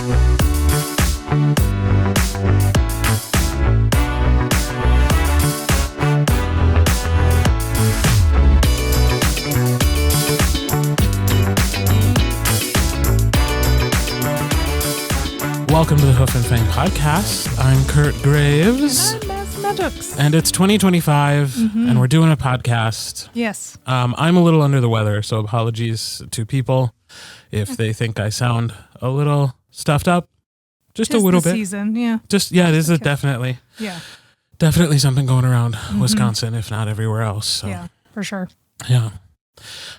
Welcome to the Hoof and Fang podcast. I'm Kirt Graves. And I'm Maz Maddox. And it's 2025, and we're doing a podcast. Yes. I'm a little under the weather, so apologies to people if they think I sound a little stuffed up. Just a little bit. Season, yeah. This is definitely. Yeah. Definitely something going around Wisconsin, if not everywhere else. So. Yeah, for sure. Yeah.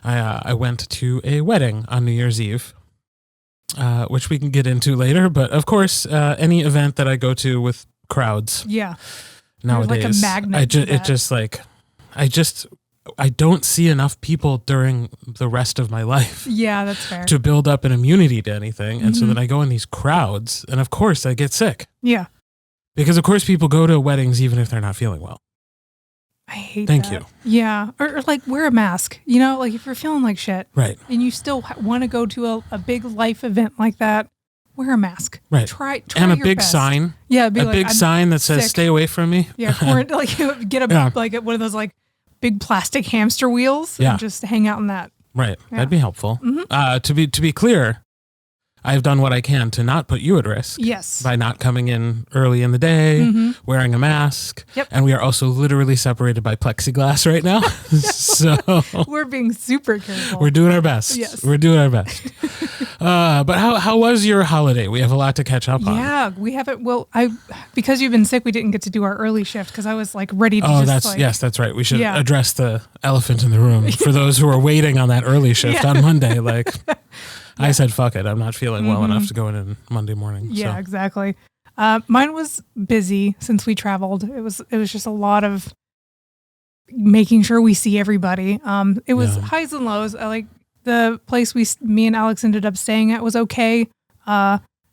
I went to a wedding on New Year's Eve. Which we can get into later, but of course, any event that I go to with crowds, nowadays, like a magnet. I don't see enough people during the rest of my life. Yeah, that's fair. To build up an immunity to anything, and so then I go in these crowds, and of course, I get sick. Yeah, because of course, people go to weddings even if they're not feeling well. I hate Thank that. you. Yeah. Or like wear a mask, you know, like if you're feeling like shit. Right. And you still want to go to a big life event like that, wear a mask. Right. Try and a your big best. sign. Yeah. A big sign that says, stay away from me. Yeah. Or like get one of those like big plastic hamster wheels and just hang out in that. Right. Yeah. That'd be helpful. To be clear, I've done what I can to not put you at risk. Yes. By not coming in early in the day, wearing a mask. Yep. And we are also literally separated by plexiglass right now. So we're being super careful. We're doing our best. Yes. We're doing our best. But how was your holiday? We have a lot to catch up on. Yeah, we haven't. Well, because you've been sick, we didn't get to do our early shift because I was like ready to that's right. We should address the elephant in the room for those who are waiting on that early shift on Monday. Like, I said, fuck it. I'm not feeling well enough to go in Monday morning. Yeah, exactly. Mine was busy since we traveled. It was just a lot of making sure we see everybody. It was highs and lows. Like the place me and Alex ended up staying at was okay.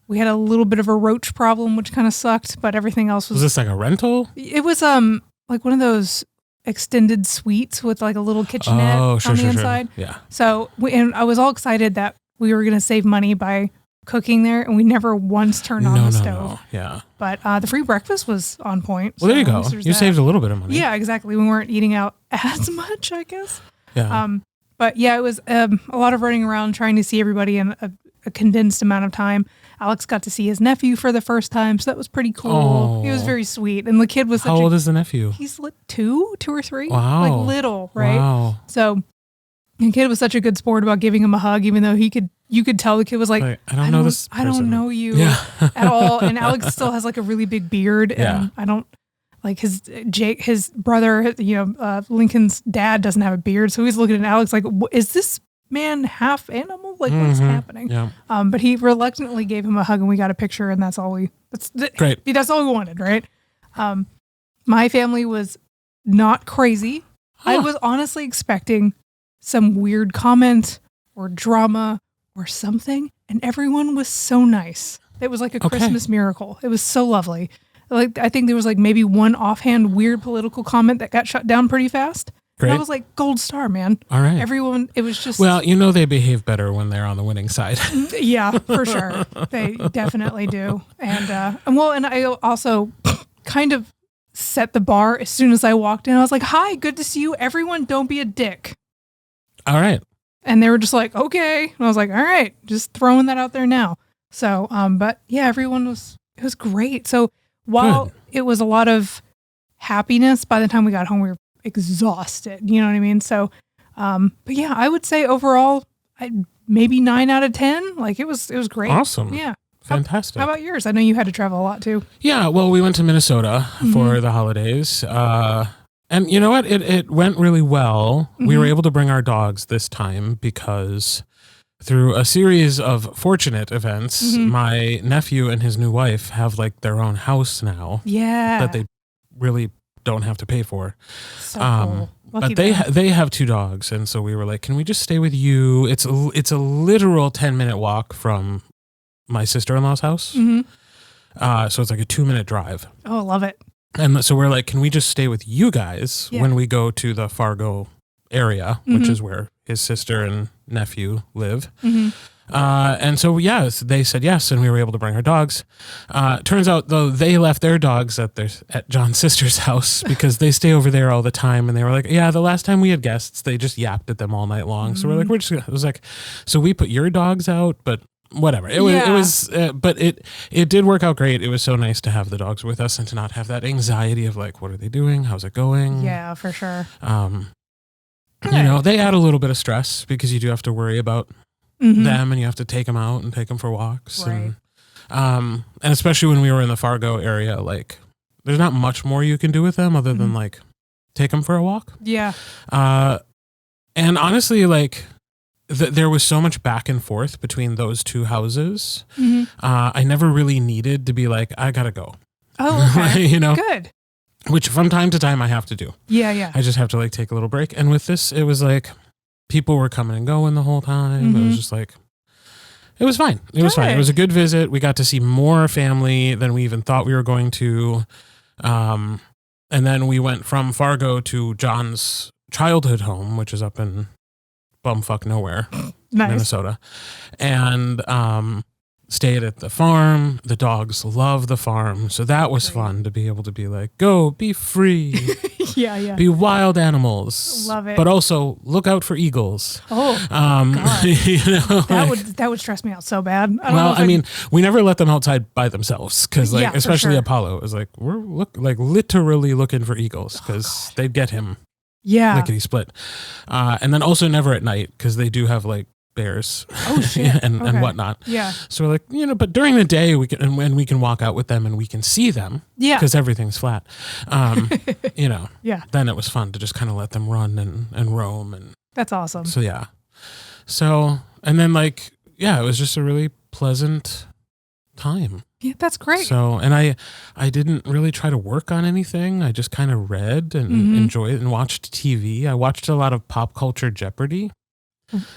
We had a little bit of a roach problem, which kind of sucked, but everything else was. Was this like a rental? It was like one of those extended suites with like a little kitchenette on the inside. Yeah. So and I was all excited that we were going to save money by cooking there, and we never once turned on the stove. No. Yeah. But the free breakfast was on point. Well, there you go. You saved a little bit of money. Yeah, exactly. We weren't eating out as much, I guess. Yeah. But yeah, it was a lot of running around trying to see everybody in a condensed amount of time. Alex got to see his nephew for the first time, so that was pretty cool. Oh. He was very sweet, and the kid was How old is the nephew? He's like two or three. Wow. Like little, right? Wow. So the kid was such a good sport about giving him a hug, even though you could tell the kid was like, I don't know this person. I don't know you at all. And Alex still has like a really big beard, and I don't like his brother, Lincoln's dad doesn't have a beard. So he's looking at Alex like, is this man half animal? Like what's happening? Yeah. But he reluctantly gave him a hug, and we got a picture, and that's great. That's all we wanted. Right. My family was not crazy. Huh. I was honestly expecting some weird comment or drama or something, and everyone was so nice. It was like a Christmas miracle. It was so lovely. Like I think there was like maybe one offhand weird political comment that got shut down pretty fast. Great. And I was like, gold star, man. All right. Everyone, it was just... Well, they behave better when they're on the winning side. Yeah, for sure. They definitely do. And I also kind of set the bar as soon as I walked in. I was like, hi, good to see you. Everyone, don't be a dick. All right. And they were just like, okay. And I was like, all right, just throwing that out there now. So, but yeah, it was great. So while it was a lot of happiness, by the time we got home, we were exhausted. You know what I mean? So, but yeah, I would say overall, maybe 9 out of 10. Like it was great. Awesome. Yeah. Fantastic. How about yours? I know you had to travel a lot too. Yeah. Well, we went to Minnesota for the holidays. And you know what? It went really well. We were able to bring our dogs this time because through a series of fortunate events, my nephew and his new wife have like their own house now. Yeah. That they really don't have to pay for. So cool. But they have 2 dogs, and so we were like, can we just stay with you? It's a literal 10-minute walk from my sister-in-law's house. So it's like a 2-minute drive. Oh, I love it. And so we're like, can we just stay with you guys when we go to the Fargo area, which is where his sister and nephew live? And so, yes, they said yes, and we were able to bring our dogs. Turns out, though, they left their dogs at John's sister's house because they stay over there all the time. And they were like, yeah, the last time we had guests, they just yapped at them all night long. So we're like, it was like, so we put your dogs out, but whatever. But it did work out great. It was so nice to have the dogs with us and to not have that anxiety of like, what are they doing? How's it going? Yeah, for sure. They add a little bit of stress because you do have to worry about them, and you have to take them out and take them for walks. Right. And especially when we were in the Fargo area, like there's not much more you can do with them other than like take them for a walk. Yeah. And honestly, like there was so much back and forth between those two houses. I never really needed to be like, I gotta go. Oh, okay. Good. Which from time to time I have to do. Yeah. I just have to like take a little break. And with this, it was like people were coming and going the whole time. It was just like, it was fine. It was fine. It was a good visit. We got to see more family than we even thought we were going to. And then we went from Fargo to John's childhood home, which is up in bumfuck nowhere, Minnesota. And stayed at the farm. The dogs love the farm. So that was fun to be able to be like, go, be free. Yeah. Be wild animals. Love it. But also look out for eagles. Oh, God. That would stress me out so bad. We never let them outside by themselves because, like, especially Apollo is like, we're literally looking for eagles because they'd get him. Yeah. Lickety split. And then also never at night because they do have like bears and whatnot. Yeah. So we're like, but during the day we can walk out with them and we can see them. Yeah. Because everything's flat. Yeah. Then it was fun to just kind of let them run and roam. And that's awesome. So, yeah. So, and then like, it was just a really pleasant time. Yeah, that's great. So, and I didn't really try to work on anything. I just kind of read and enjoyed and watched TV. I watched a lot of Pop Culture Jeopardy.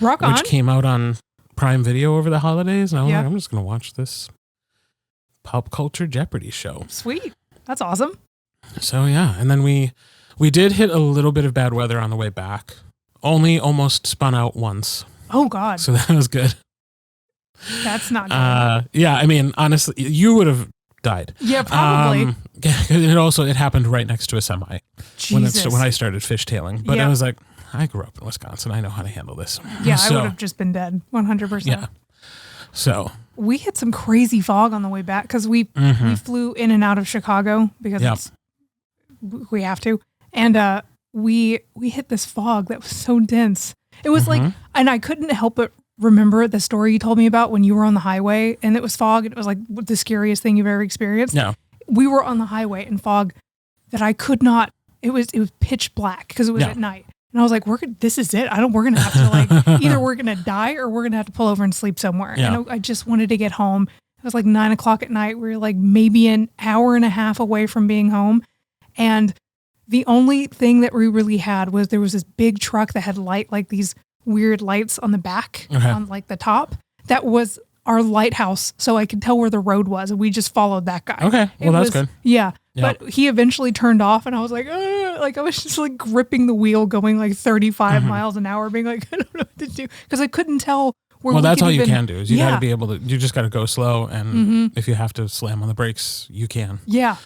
Rock on. Which came out on Prime Video over the holidays. And I was like, I'm just going to watch this Pop Culture Jeopardy show. Sweet. That's awesome. So, yeah. And then we did hit a little bit of bad weather on the way back. Only almost spun out once. Oh, God. So that was good. That's not good. Yeah, I mean, honestly, you would have died. Yeah, probably. It happened right next to a semi when I started fishtailing. But I was like, I grew up in Wisconsin. I know how to handle this. Yeah, I would have just been dead, 100%. Yeah. So we hit some crazy fog on the way back because we flew in and out of Chicago because we have to, and we hit this fog that was so dense. It was like, and I couldn't help but remember the story you told me about when you were on the highway and it was fog. And it was like the scariest thing you've ever experienced. Yeah. We were on the highway in fog that I could not. It was pitch black because it was at night. And I was like, this is it. We're going to have to like, either we're going to die or we're going to have to pull over and sleep somewhere. Yeah. And I just wanted to get home. It was like 9:00 at night. We were like maybe an hour and a half away from being home. And the only thing that we really had was there was this big truck that had like these weird lights on the back on like the top. That was our lighthouse. So I could tell where the road was. And we just followed that guy. Okay. Well, that's good. Yeah. Yep. But he eventually turned off and I was like, I was just like gripping the wheel going like 35 miles an hour being like, I don't know what to do. Because I couldn't tell where that's all you can do is you got to be able to, you just got to go slow. And if you have to slam on the brakes, you can. Yeah.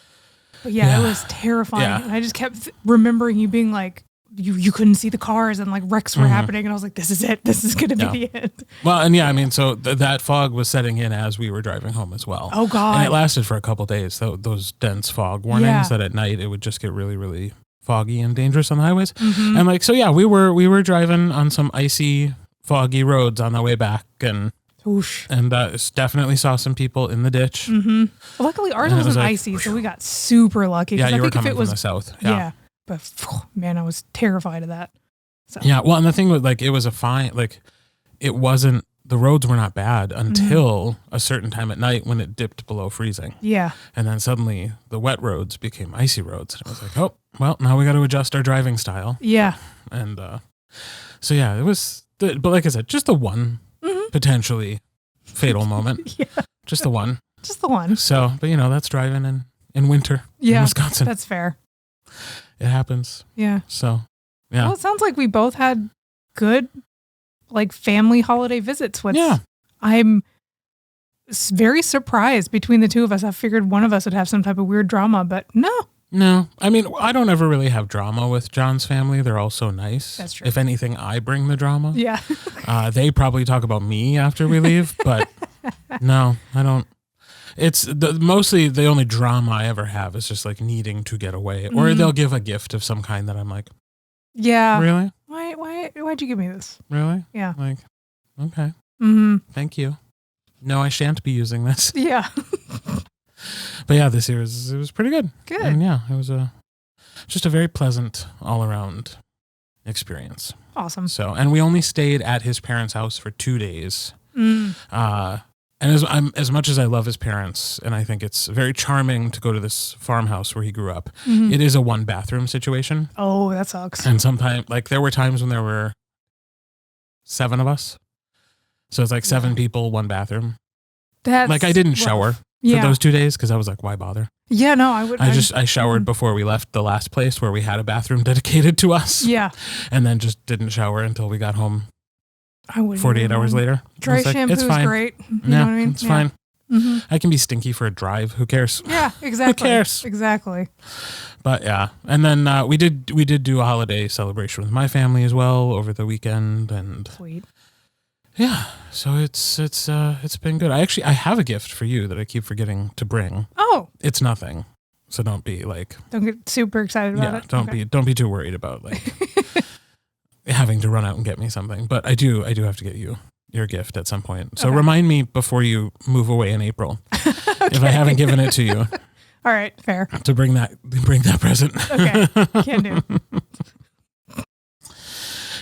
But it was terrifying. Yeah. And I just kept remembering you being like, you couldn't see the cars and like wrecks were happening. And I was like, this is it. This is going to be the end. Well, and I mean, so that fog was setting in as we were driving home as well. Oh, God. And it lasted for a couple of days, those dense fog warnings that at night it would just get really, really foggy and dangerous on the highways. And like, so we were driving on some icy, foggy roads on the way back and definitely saw some people in the ditch. Well, luckily ours wasn't icy, so we got super lucky. Yeah, you were coming from the south. Yeah. But man, I was terrified of that. So. Yeah, well, and the thing was, like, it was the roads were not bad until a certain time at night when it dipped below freezing. Yeah. And then suddenly the wet roads became icy roads. And I was like, oh, well, now we got to adjust our driving style. Yeah. And it was, but like I said, just the one potentially fatal moment. Yeah. Just the one. Just the one. So, but that's driving in winter in Wisconsin. That's fair. It happens. Yeah. So, yeah. Well, it sounds like we both had good, like, family holiday visits, which I'm very surprised between the two of us. I figured one of us would have some type of weird drama, but no. No, I mean, I don't ever really have drama with John's family. They're all so nice. That's true. If anything, I bring the drama. Yeah. They probably talk about me after we leave, but no, I don't. It's mostly the only drama I ever have is just like needing to get away, or they'll give a gift of some kind that I'm like, yeah, really? Why'd you give me this? Really? Yeah. Like, okay. Mm-hmm. Thank you. No, I shan't be using this. Yeah. But yeah, this year it was pretty good. Good. And yeah, it was just a very pleasant all around experience. Awesome. So, and we only stayed at his parents' house for 2 days. And as much as I love his parents, and I think it's very charming to go to this farmhouse where he grew up, it is a 1-bathroom situation. Oh, that sucks. And sometimes, like, there were times when there were 7 of us. So it's like 7 people, 1 bathroom. That's like, I didn't shower for those 2 days because I was like, why bother? Yeah, no, I would. I showered before we left the last place where we had a bathroom dedicated to us. Yeah. And then just didn't shower until we got home. I would 48 hours later. Dry shampoo is great. You know what I mean? It's fine. Mm-hmm. I can be stinky for a drive. Who cares? Yeah, exactly. Who cares? Exactly. But yeah, and then we did do a holiday celebration with my family as well over the weekend, and sweet. Yeah, so it's been good. I have a gift for you that I keep forgetting to bring. Oh, it's nothing, so don't be like. Don't get super excited about it. Don't be too worried about like having to run out and get me something. But I do have to get you your gift at some point. So remind me before you move away in April if I haven't given it to you. All right, fair. To bring that present. Okay, can do.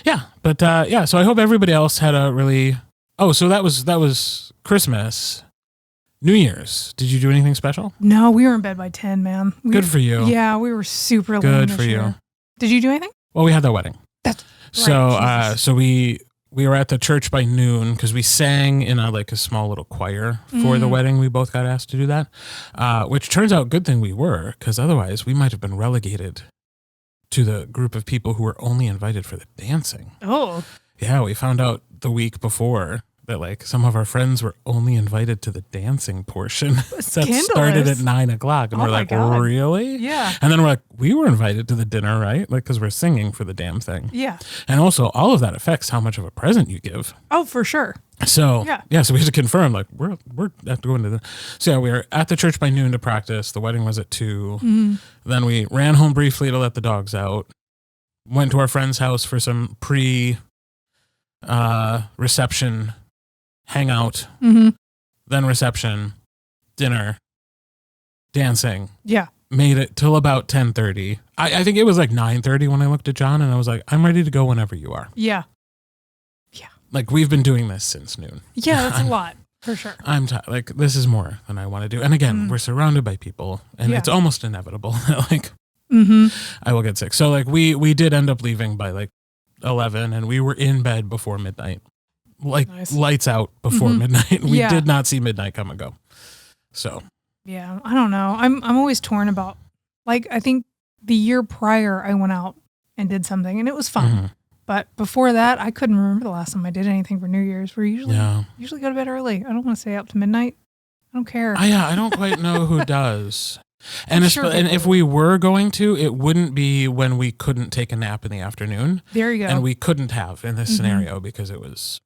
Yeah, but so I hope everybody else had a really. Oh, so that was Christmas. New Year's. Did you do anything special? No, we were in bed by 10, man. Good for you. Yeah, we were super late. Good for you. Did you do anything? Well, we had that wedding. That's so right, so we were at the church by noon because we sang in a small little choir for the wedding. We both got asked to do that, which turns out good thing we were, because otherwise we might have been relegated to the group of people who were only invited for the dancing. Oh. Yeah, we found out the week before that some of our friends were only invited to the dancing portion that started at 9:00, and we're like, God. Really? Yeah. And then we're like, we were invited to the dinner, right? because we're singing for the damn thing. Yeah. And also, all of that affects how much of a present you give. Oh, for sure. So so we had to confirm we're have to go into the. So yeah, we were at the church by noon to practice. The wedding was at 2:00. Mm-hmm. Then we ran home briefly to let the dogs out. Went to our friend's house for some reception hangout, then reception, dinner, dancing. Yeah. Made it till about 10:30. I think it was 9:30 when I looked at John and I was like, I'm ready to go whenever you are. Yeah. We've been doing this since noon. Yeah, that's a lot, for sure. I'm this is more than I want to do. And again, we're surrounded by people and it's almost inevitable that I will get sick. So we did end up leaving by 11 and we were in bed before midnight. Nice. Lights out before midnight. We did not see midnight come and go. So yeah, I don't know. I'm always torn about I think the year prior I went out and did something and it was fun. Mm-hmm. But before that, I couldn't remember the last time I did anything for New Year's. We usually go to bed early. I don't want to stay up to midnight. I don't care. I don't quite know who does. And if we were going to, it wouldn't be when we couldn't take a nap in the afternoon. There you go. And we couldn't have in this scenario because it was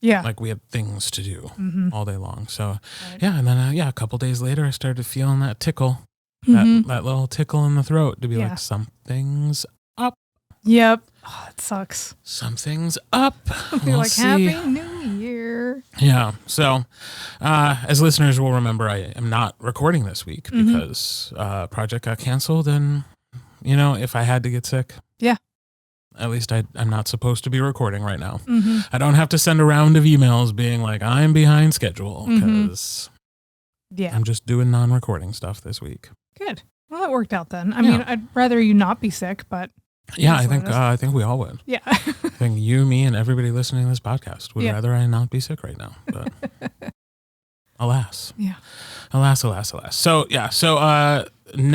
we had things to do all day long. So and then a couple days later I started feeling that tickle, that little tickle in the throat to be something's up. Yep. Oh, it sucks. Something's up. We'll Happy New Year. Yeah. So, as listeners will remember, I am not recording this week because project got canceled, and if I had to get sick, at least I'm not supposed to be recording right now. Mm-hmm. I don't have to send a round of emails being like I'm behind schedule because I'm just doing non-recording stuff this week. Good. Well, that worked out then. I mean, I'd rather you not be sick, but. Yeah, I think we all would. Yeah. I think you, me, and everybody listening to this podcast would rather I not be sick right now. But alas. Yeah. Alas. So,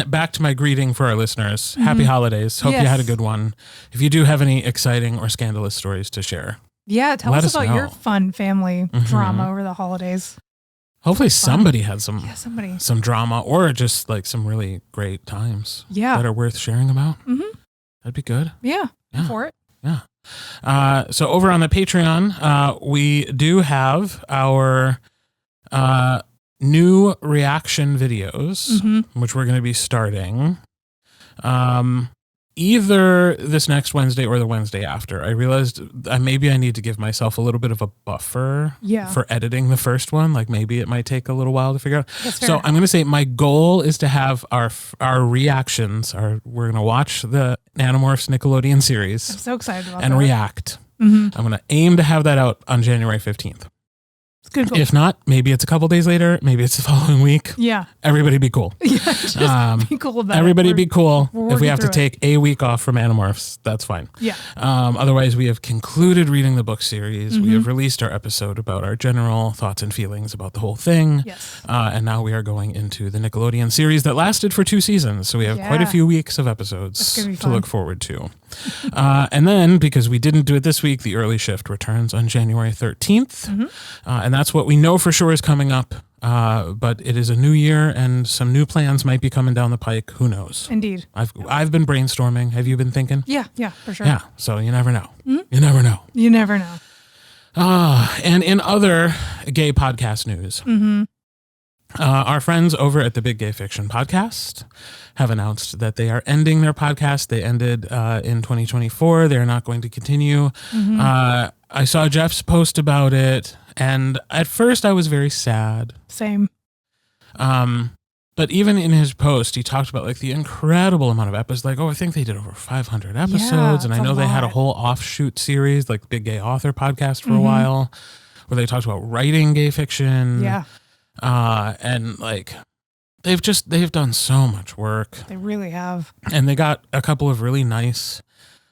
back to my greeting for our listeners. Happy holidays. Hope you had a good one. If you do have any exciting or scandalous stories to share, Yeah, tell Let us about know. your fun family drama over the holidays. Hopefully somebody had some drama or just like some really great times that are worth sharing about. That'd be good. Yeah. For it. Yeah. So over on the Patreon, we do have our new reaction videos, which we're going to be starting either this next Wednesday or the Wednesday after. I realized maybe I need to give myself a little bit of a buffer for editing the first one. Like maybe it might take a little while to figure out. So I'm going to say my goal is to have our reactions. We're going to watch the Animorphs Nickelodeon series. I'm so excited about and that. react. I'm going to aim to have that out on January 15th. It's good. If not, maybe it's a couple days later. Maybe it's the following week. Yeah. Everybody be cool. Yeah, just be cool about everybody it. be cool. If we have to through take a week off from Animorphs, that's fine. Yeah. Otherwise, we have concluded reading the book series. We have released our episode about our general thoughts and feelings about the whole thing. Yes. And now we are going into the Nickelodeon series that lasted for 2 seasons. So we have quite a few weeks of episodes to look forward to. And then, because we didn't do it this week, the early shift returns on January 13th. And that's what we know for sure is coming up. But it is a new year and some new plans might be coming down the pike. Who knows? Indeed. I've been brainstorming. Have you been thinking? Yeah, for sure. Yeah. So you never know. You never know. You never know. And in other gay podcast news, our friends over at the Big Gay Fiction podcast have announced that they are ending their podcast. They ended in 2024. They're not going to continue. I saw Jeff's post about it, and at first I was very sad. Same. But even in his post, he talked about like the incredible amount of episodes. Like, I think they did over 500 episodes, and I know they had a whole offshoot series, like Big Gay Author podcast for a while, where they talked about writing gay fiction. Yeah. And like they've done so much work. They really have. And they got a couple of really nice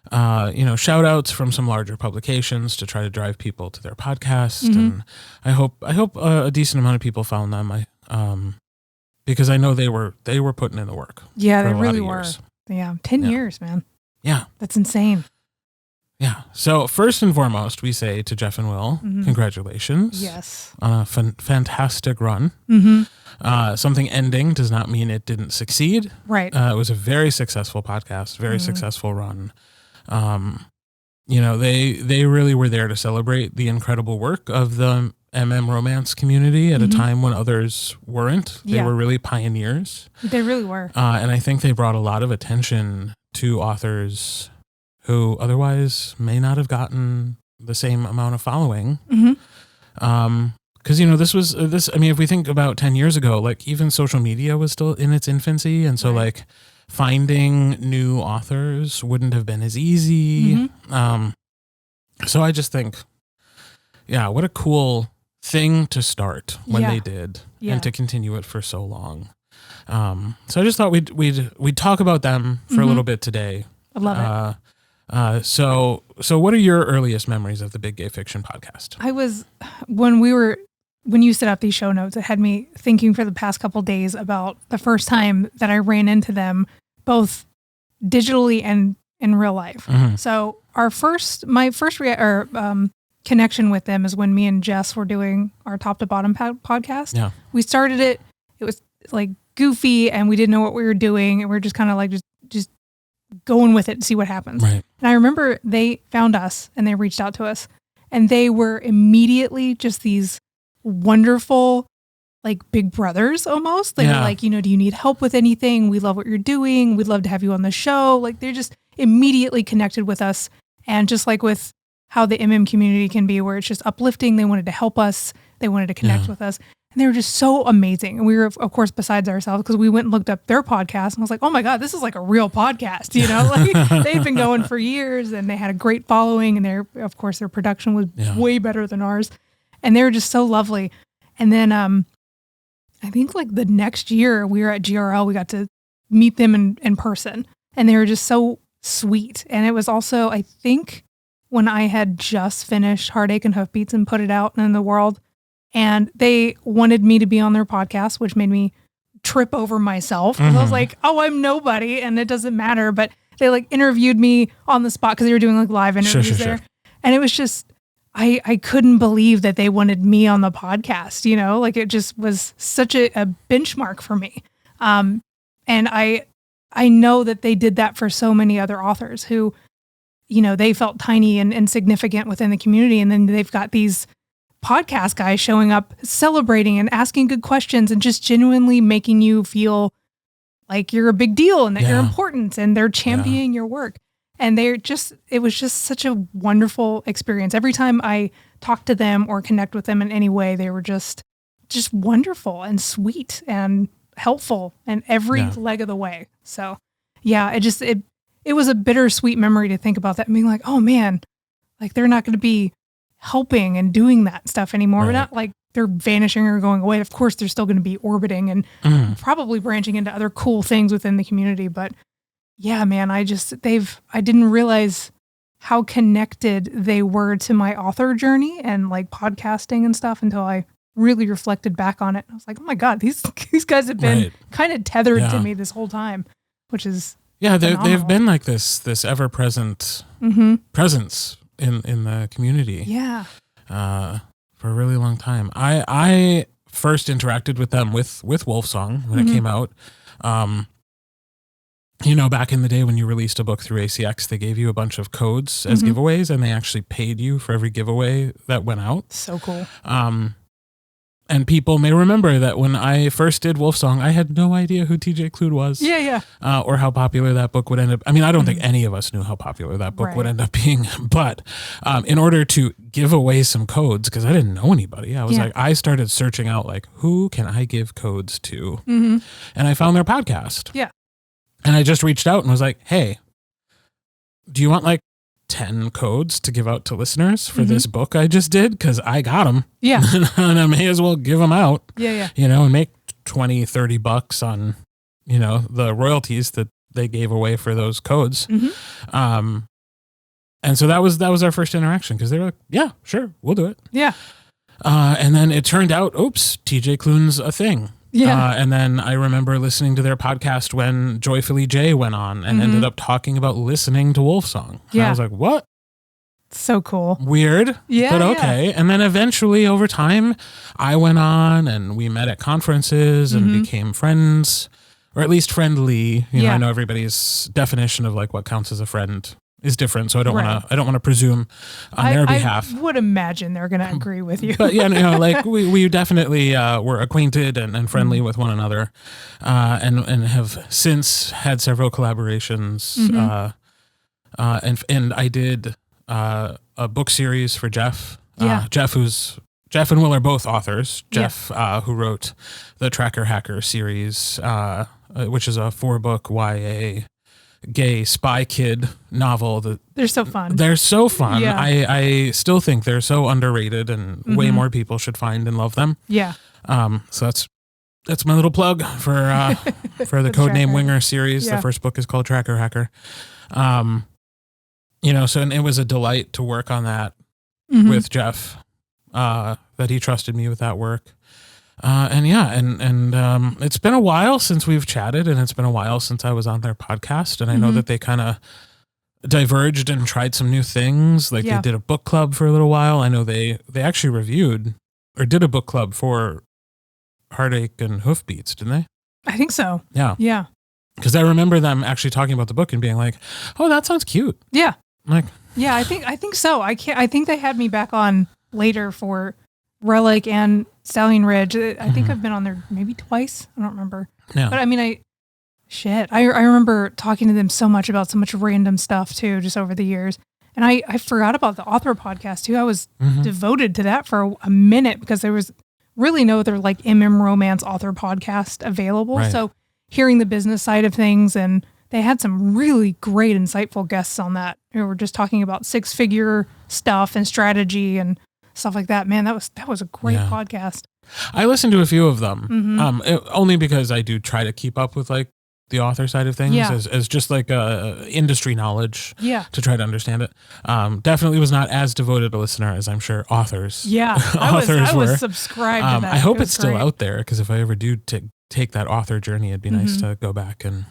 shout outs from some larger publications to try to drive people to their podcast. And I hope a decent amount of people found them. Because I know they were putting in the work. Yeah, they really were. Yeah. 10 years, man. Yeah. That's insane. Yeah. So first and foremost, we say to Jeff and Will, congratulations. Yes. On a fantastic run. Something ending does not mean it didn't succeed. Right. It was a very successful podcast, very successful run. They really were there to celebrate the incredible work of the romance community at a time when others weren't. They were really pioneers. They really were. And I think they brought a lot of attention to authors who otherwise may not have gotten the same amount of following. Because, if we think about 10 years ago, like even social media was still in its infancy. And so like finding new authors wouldn't have been as easy. So I just think, what a cool thing to start when they did and to continue it for so long. So I just thought we'd talk about them for a little bit today. I love it. So what are your earliest memories of the Big Gay Fiction podcast? When you set up these show notes, it had me thinking for the past couple days about the first time that I ran into them, both digitally and in real life. So my first connection with them is when me and Jess were doing our Top to Bottom podcast. Yeah. We started it. It was like goofy and we didn't know what we were doing. And we were just kind of like, just going with it and see what happens. Right. And I remember they found us and they reached out to us and they were immediately just these wonderful, like big brothers almost. They were like, do you need help with anything? We love what you're doing. We'd love to have you on the show. Like they're just immediately connected with us. And just like with how the community can be, where it's just uplifting. They wanted to help us. They wanted to connect with us. And they were just so amazing. And we were, of course, besides ourselves, because we went and looked up their podcast. And I was like, oh my God, this is like a real podcast. Like they've been going for years and they had a great following. And their production was way better than ours. And they were just so lovely. And then I think like the next year we were at GRL, we got to meet them in person. And they were just so sweet. And it was also, I think, when I had just finished Heartache and Hoofbeats and put it out in the world. And they wanted me to be on their podcast, which made me trip over myself. I was like, oh, I'm nobody and it doesn't matter. But they like interviewed me on the spot because they were doing like live interviews there. And it was just, I couldn't believe that they wanted me on the podcast, like it just was such a benchmark for me. And I know that they did that for so many other authors who, they felt tiny and insignificant within the community. And then they've got these podcast guys showing up, celebrating and asking good questions and just genuinely making you feel like you're a big deal and that you're important, and they're championing your work. And it was just such a wonderful experience. Every time I talk to them or connect with them in any way, they were just wonderful and sweet and helpful in every leg of the way. So yeah, it was a bittersweet memory to think about that and being like, oh man, like they're not going to be helping and doing that stuff anymore. Right. We're not like they're vanishing or going away. Of course, they're still going to be orbiting and probably branching into other cool things within the community. But yeah, man, I didn't realize how connected they were to my author journey and like podcasting and stuff until I really reflected back on it. I was like, oh my God, these guys have been kind of tethered to me this whole time, which is they've been like this ever present presence in the community. Yeah. For a really long time. I first interacted with them with Wolfsong when it came out. Back in the day when you released a book through ACX, they gave you a bunch of codes as giveaways, and they actually paid you for every giveaway that went out. So cool. And people may remember that when I first did Wolfsong, I had no idea who TJ Klune was. Yeah. Or how popular that book would end up. I mean, I don't think any of us knew how popular that book would end up being. But in order to give away some codes, because I didn't know anybody, I was I started searching out like, who can I give codes to? And I found their podcast. Yeah. And I just reached out and was like, hey, do you want like 10 codes to give out to listeners for this book I just did? Because I got them. Yeah. And I may as well give them out. Yeah. And make $20-$30 on, the royalties that they gave away for those codes. And so that was our first interaction, because they were like, yeah, sure, we'll do it. Yeah. And then it turned out, oops, TJ Klune's a thing. Yeah. And then I remember listening to their podcast when Joyfully J went on and ended up talking about listening to Wolfsong. And I was like, what? So cool. Weird. Yeah. But okay. And then eventually over time, I went on and we met at conferences and became friends, or at least friendly. I know everybody's definition of like what counts as a friend is different, so I don't want to presume on their behalf. I would imagine they're going to agree with you. But like we definitely were acquainted and friendly with one another, and have since had several collaborations. And I did a book series for Jeff. Jeff and Will are both authors. Jeff, who wrote the Tracker Hacker series, which is a 4-book YA gay spy kid novel. They're so fun. They're so fun. Yeah. I still think they're so underrated, and way more people should find and love them. Yeah. So that's my little plug for the Codename Winger series. The first book is called Tracker Hacker. So and it was a delight to work on that with Jeff, that he trusted me with that work. And it's been a while since we've chatted, and it's been a while since I was on their podcast. And I know that they kind of diverged and tried some new things. Like they did a book club for a little while. I know they actually reviewed or did a book club for Heartache and Hoofbeats, didn't they? I think so. Yeah. Yeah. Because I remember them actually talking about the book and being like, oh, that sounds cute. Yeah. Like, yeah, I think so. I think they had me back on later for Relic and Stallion Ridge. I think I've been on there maybe twice. I don't remember. Yeah. But I mean, I remember talking to them so much about so much random stuff too, just over the years. And I forgot about the author podcast too. I was devoted to that for a minute because there was really no other like romance author podcast available. Right. So hearing the business side of things, and they had some really great, insightful guests on that who were just talking about 6-figure stuff and strategy and stuff like that. Man, that was a great podcast. I listened to a few of them, only because I do try to keep up with like the author side of things as just like industry knowledge to try to understand it. Definitely was not as devoted a listener as I'm sure authors. Yeah, I was subscribed to that. I hope it's still out there, because if I ever do take that author journey, it'd be nice to go back and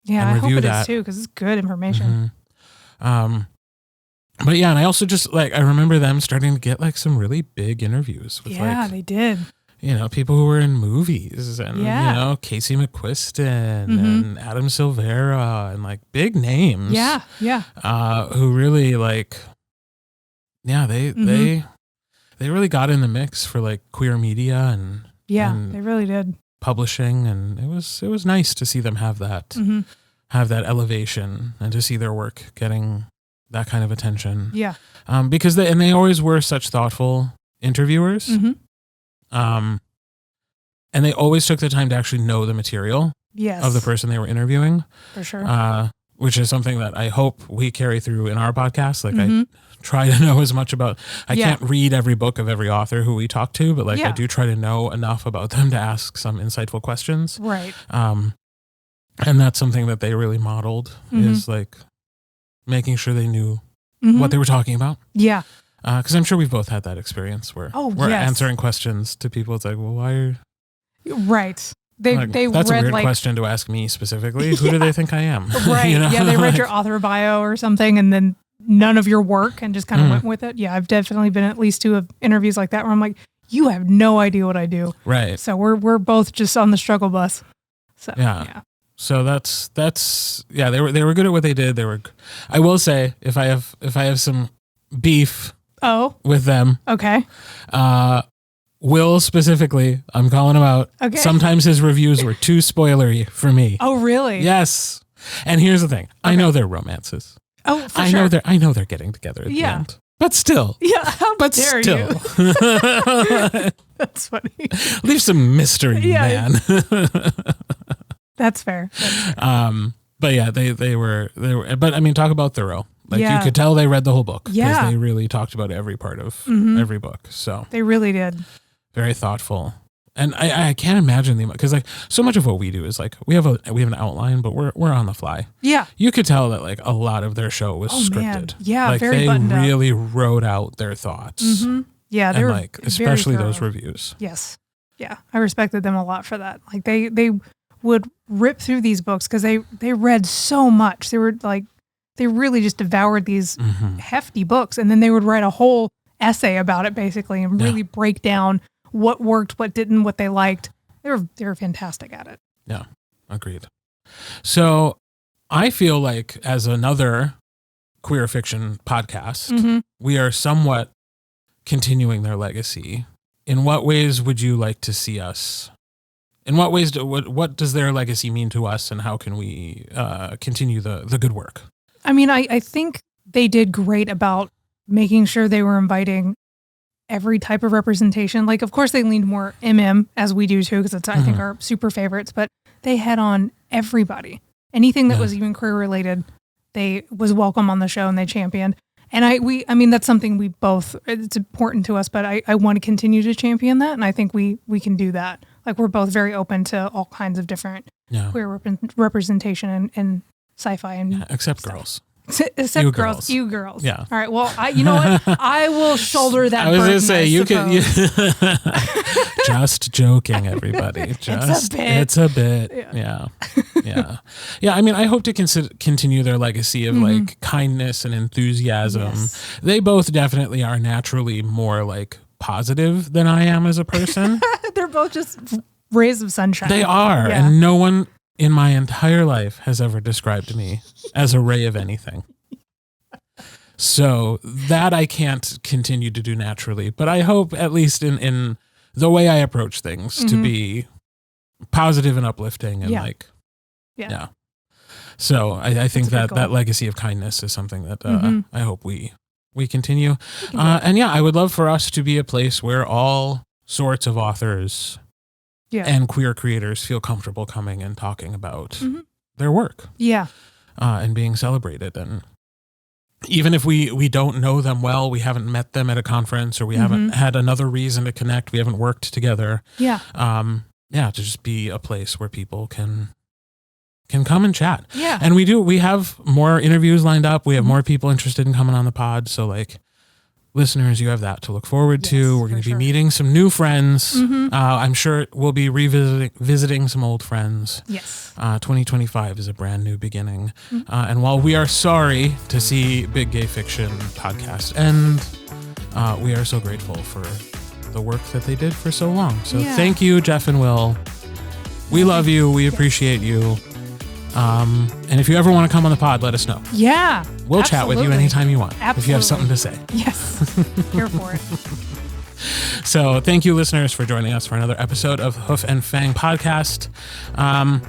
I hope review it that. is too, because it's good information. But yeah, and I also just like, I remember them starting to get like some really big interviews with like, they did. you know, people who were in movies and, you know, Casey McQuiston and Adam Silvera and like big names. Yeah. Who really like, they really got in the mix for like queer media and they really did. Publishing, and it was nice to see them have that elevation and to see their work getting that kind of attention. Yeah. Because they always were such thoughtful interviewers. And they always took the time to actually know the material of the person they were interviewing. For sure. Which is something that I hope we carry through in our podcast. Like I try to know as much about, I can't read every book of every author who we talk to, but like I do try to know enough about them to ask some insightful questions. Right. And that's something that they really modeled is like making sure they knew what they were talking about. Yeah. Because I'm sure we've both had that experience where we're answering questions to people. It's like, well, why are you... Right. They that's read a weird like, question to ask me specifically. Who do they think I am? Right. You know? Yeah, they read your author bio or something and then none of your work and just kind of went with it. Yeah, I've definitely been at least 2 interviews like that where I'm like, you have no idea what I do. Right. So we're both just on the struggle bus. So yeah. So that's they were good at what they did. I will say if I have some beef with them. Okay. Will specifically, I'm calling him out. Okay. Sometimes his reviews were too spoilery for me. Oh, really? Yes. And here's the thing. I know they're romances. Oh, for sure. I know they're getting together at the end. But still. Yeah, how dare you? That's funny. Leave some mystery, man. That's fair. But yeah, they were but I mean, talk about thorough. Like you could tell they read the whole book because they really talked about every part of every book. So they really did. Very thoughtful. And I can't imagine because like so much of what we do is like we have an outline, but we're on the fly. Yeah. You could tell that like a lot of their show was scripted. Man. Yeah, like very they buttoned up. really wrote out their thoughts. Yeah, they and were like especially those reviews. Yes. Yeah. I respected them a lot for that. Like they would rip through these books because they read so much. They were like they really just devoured these hefty books, and then they would write a whole essay about it basically and really break down what worked, what didn't, what they liked. They were fantastic at it. Yeah, agreed. So I feel like as another queer fiction podcast, we are somewhat continuing their legacy. In what ways would you like to see us? In what ways what does their legacy mean to us, and how can we continue the good work? I mean, I think they did great about making sure they were inviting every type of representation. Like, of course, they leaned more as we do too, because it's, I think, our super favorites, but they had on everybody. Anything that was even queer related, they was welcome on the show and they championed. And I mean, that's something we both, it's important to us, but I want to continue to champion that. And I think we can do that. Like, we're both very open to all kinds of different queer representation and sci-fi and except stuff. Girls. Except girls. You girls. Yeah. All right. Well, you know what? I will shoulder that. I was going to say you can. Just joking, everybody. Just it's a bit. Yeah. I mean, I hope to continue their legacy of like kindness and enthusiasm. Yes. They both definitely are naturally more like positive than I am as a person. They're both just rays of sunshine. They are, and no one in my entire life has ever described me as a ray of anything. So that I can't continue to do naturally, but I hope at least in the way I approach things to be positive and uplifting and So I think that legacy of kindness is something that I hope we continue. And I would love for us to be a place where all sorts of authors and queer creators feel comfortable coming and talking about their work. Yeah. And being celebrated. And even if we don't know them well, we haven't met them at a conference, or we haven't had another reason to connect, we haven't worked together. Yeah. To just be a place where people can come and chat. Yeah. And we have more interviews lined up. We have more people interested in coming on the pod. So like, listeners, you have that to look forward to. We're going to be sure. meeting some new friends. I'm sure we'll be visiting some old friends. Yes. 2025 is a brand new beginning. And while we are sorry to see Big Gay Fiction podcast end, we are so grateful for the work that they did for so long. So thank you, Jeff and Will. We love you. We appreciate you. And if you ever want to come on the pod, let us know. Yeah. We'll chat with you anytime you want. Absolutely. If you have something to say. Yes. Here for it. So thank you, listeners, for joining us for another episode of Hoof and Fang podcast.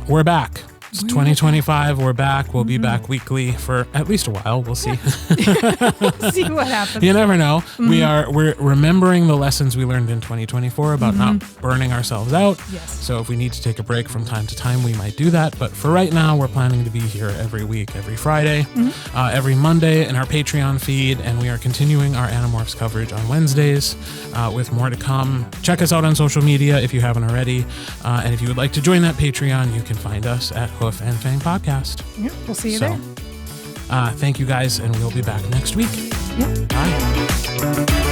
We're back. It's 2025. We're back. We'll be back weekly for at least a while. We'll see. See what happens. You never know. We're remembering the lessons we learned in 2024 about not burning ourselves out. Yes. So if we need to take a break from time to time, we might do that. But for right now, we're planning to be here every week, every Friday, every Monday in our Patreon feed. And we are continuing our Animorphs coverage on Wednesdays with more to come. Check us out on social media if you haven't already. And if you would like to join that Patreon, you can find us at Hoof and Fang Podcast. Yep, we'll see you there. Thank you guys, and we'll be back next week. Yep. Bye.